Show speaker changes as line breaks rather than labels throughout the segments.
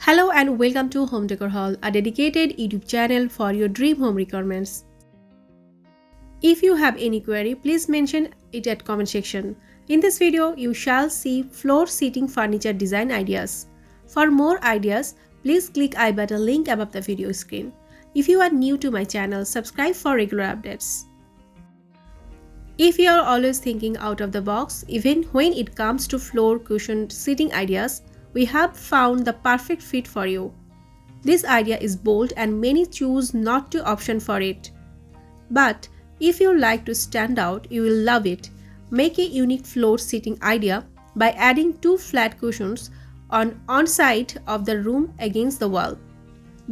Hello and welcome to Home Decor Haul, a dedicated YouTube channel for your dream home requirements. If you have any query, please mention it at comment section. In this video, you shall see floor seating furniture design ideas. For more ideas, please click I button link above the video screen. If you are new to my channel, subscribe for regular updates. If you are always thinking out of the box, even when it comes to floor cushion seating ideas, we have found the perfect fit for you. This idea is bold and many choose not to option for it. But if you like to stand out, you will love it. Make a unique floor seating idea by adding two flat cushions on side of the room against the wall.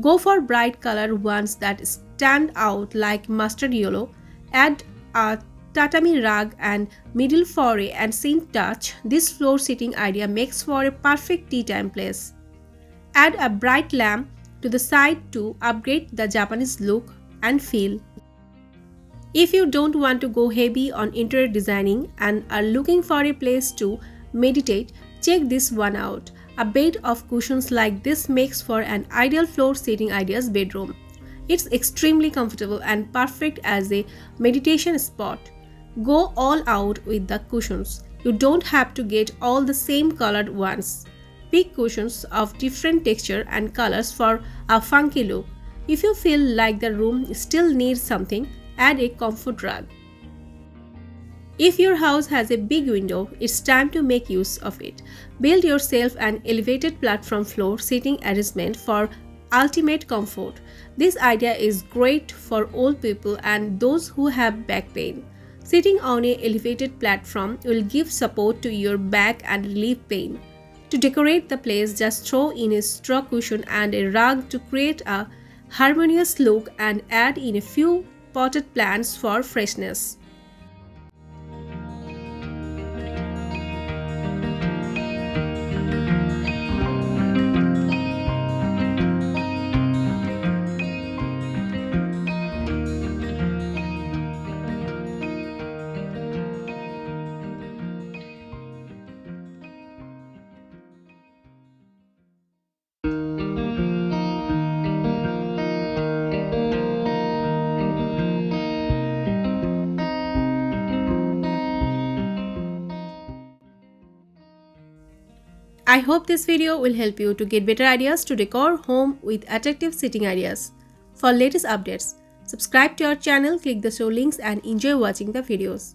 Go for bright color ones that stand out like mustard yellow. Add a tatami rug and middle foray and scent touch. This floor seating idea makes for a perfect tea time place. Add a bright lamp to the side to upgrade the Japanese look and feel. If you don't want to go heavy on interior designing and are looking for a place to meditate, check this one out. A bed of cushions like this makes for an ideal floor seating ideas bedroom. It's extremely comfortable and perfect as a meditation spot. Go all out with the cushions. You don't have to get all the same colored ones. Pick cushions of different texture and colors for a funky look. If you feel like the room still needs something, add a comfort rug. If your house has a big window, it's time to make use of it. Build yourself an elevated platform floor seating arrangement for ultimate comfort. This idea is great for old people and those who have back pain. Sitting on an elevated platform will give support to your back and relieve pain. To decorate the place, just throw in a straw cushion and a rug to create a harmonious look and add in a few potted plants for freshness. I hope this video will help you to get better ideas to decor home with attractive seating ideas. For latest updates, subscribe to our channel, click the show links and enjoy watching the videos.